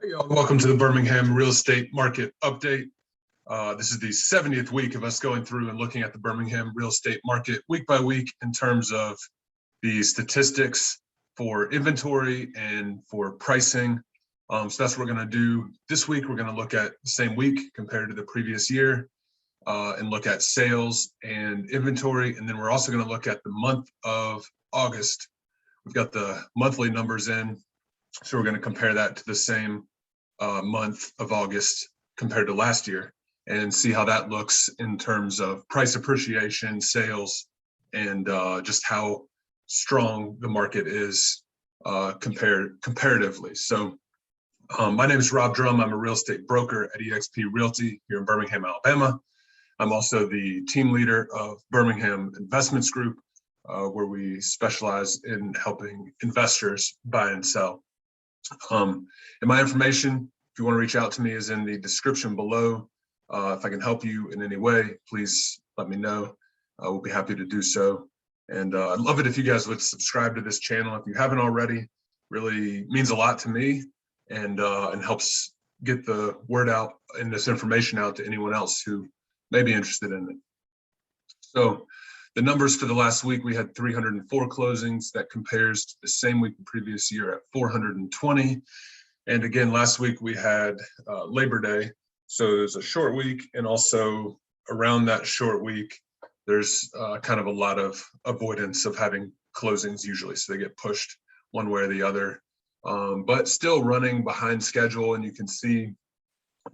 Hey, y'all. Welcome to the Birmingham real estate market update. This is the 70th week of us going through and looking at the Birmingham real estate market week by week in terms of the statistics for inventory and for pricing. So that's what we're going to do this week. We're going to look at the same week compared to the previous year and look at sales and inventory. And then we're also going to look at the month of August. We've got the monthly numbers in. So we're going to compare that to the same month of August compared to last year and see how that looks in terms of price appreciation, sales, and just how strong the market is comparatively. So my name is Rob Drum. I'm a real estate broker at eXp Realty here in Birmingham, Alabama. I'm also the team leader of Birmingham Investments Group, where we specialize in helping investors buy and sell. And my information, if you want to reach out to me, is in the description below. If I can help you in any way, please let me know. We'll be happy to do so. And I'd love it if you guys would subscribe to this channel if you haven't already. Really means a lot to me and helps get the word out and this information out to anyone else who may be interested in it. So the numbers for the last week, we had 304 closings. That compares to the same week the previous year at 420. And again, last week we had Labor Day. So it was a short week. And also around that short week, there's kind of a lot of avoidance of having closings usually. So they get pushed one way or the other, but still running behind schedule. And you can see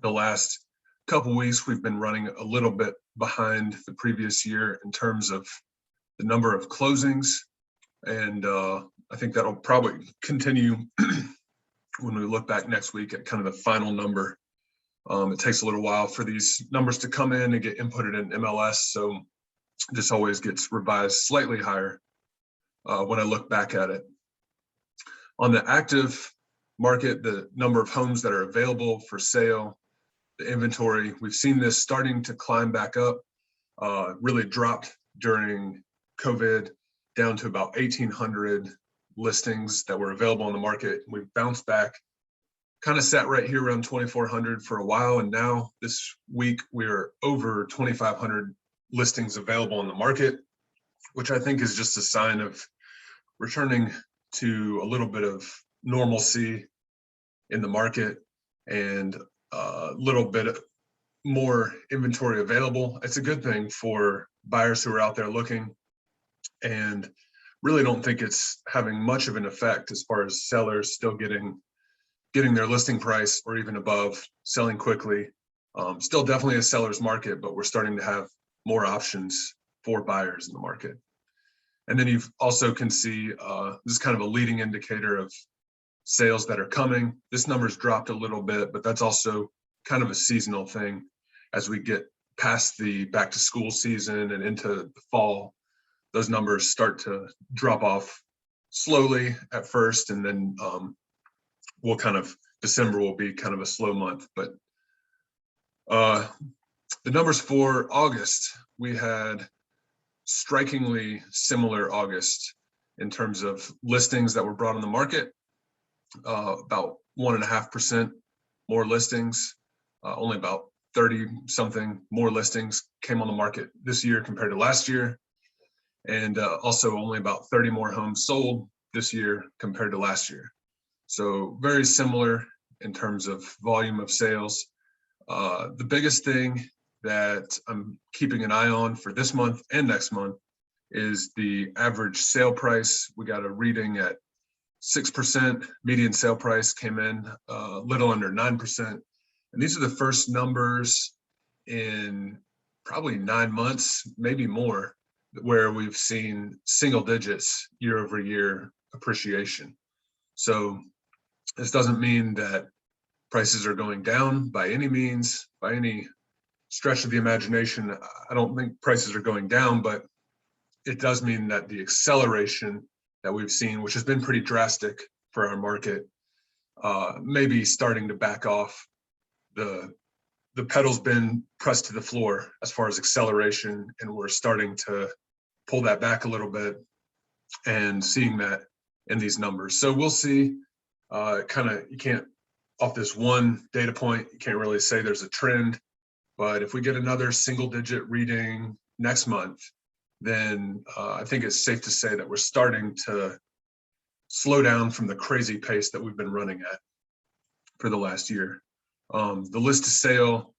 the last couple of weeks, we've been running a little bit behind the previous year in terms of the number of closings. And I think that'll probably continue when we look back next week at kind of the final number. It takes a little while for these numbers to come in and get inputted in MLS. So this always gets revised slightly higher when I look back at it. On the active market, the number of homes that are available for sale, the inventory, we've seen this starting to climb back up, really dropped during COVID down to about 1,800 listings that were available on the market. We've bounced back, kind of sat right here around 2,400 for a while. And now this week we're over 2,500 listings available on the market, which I think is just a sign of returning to a little bit of normalcy in the market and a little bit more inventory available. It's a good thing for buyers who are out there looking, and really don't think it's having much of an effect as far as sellers still getting their listing price or even above, selling quickly. Still definitely a seller's market, but we're starting to have more options for buyers in the market. And then you also can see this is kind of a leading indicator of sales that are coming. This number's dropped a little bit, but that's also kind of a seasonal thing. As we get past the back to school season and into the fall, those numbers start to drop off slowly at first, and then December will be kind of a slow month. But the numbers for August, we had strikingly similar August in terms of listings that were brought on the market, about 1.5% more listings, only about 30 something more listings came on the market this year compared to last year. And also only about 30 more homes sold this year compared to last year. So very similar in terms of volume of sales. The biggest thing that I'm keeping an eye on for this month and next month is the average sale price. We got a reading at 6%. Median sale price came in a little under 9%. And these are the first numbers in probably 9 months, maybe more, where we've seen single digits year over year appreciation. So this doesn't mean that prices are going down by any means, by any stretch of the imagination. I don't think prices are going down, but it does mean that the acceleration that we've seen, which has been pretty drastic for our market, maybe starting to back off. The pedal's been pressed to the floor as far as acceleration, and we're starting to pull that back a little bit and seeing that in these numbers. So we'll see. You can't off this one data point, you can't really say there's a trend. But if we get another single-digit reading next month, then I think it's safe to say that we're starting to slow down from the crazy pace that we've been running at for the last year. The list to sale,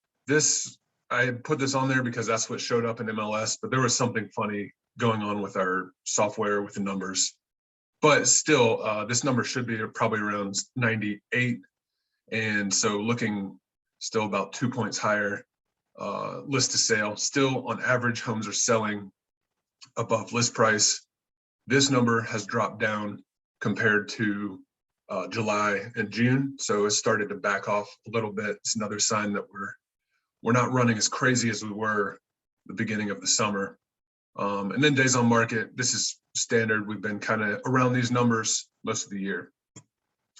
I put this on there because that's what showed up in MLS, but there was something funny going on with our software with the numbers. But still, this number should be probably around 98. And so looking still about 2 points higher. List to sale, still on average, homes are selling above list price. This number has dropped down compared to July and June. So it started to back off a little bit. It's another sign that we're not running as crazy as we were the beginning of the summer. And then days on market, this is standard. We've been kind of around these numbers most of the year.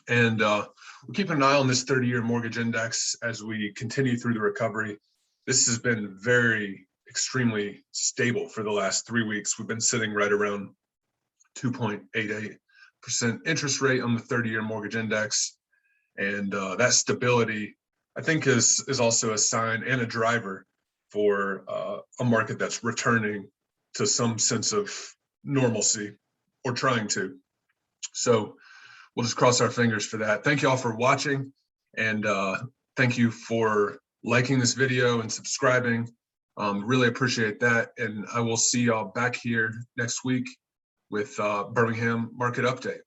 And we're keeping an eye on this 30-year mortgage index as we continue through the recovery. This has been extremely stable for the last 3 weeks. We've been sitting right around 2.88% interest rate on the 30-year mortgage index. And that stability, I think, is also a sign and a driver for a market that's returning to some sense of normalcy, or trying to. So we'll just cross our fingers for that. Thank you all for watching, and thank you for liking this video and subscribing. Really appreciate that. And I will see y'all back here next week with Birmingham Market Update.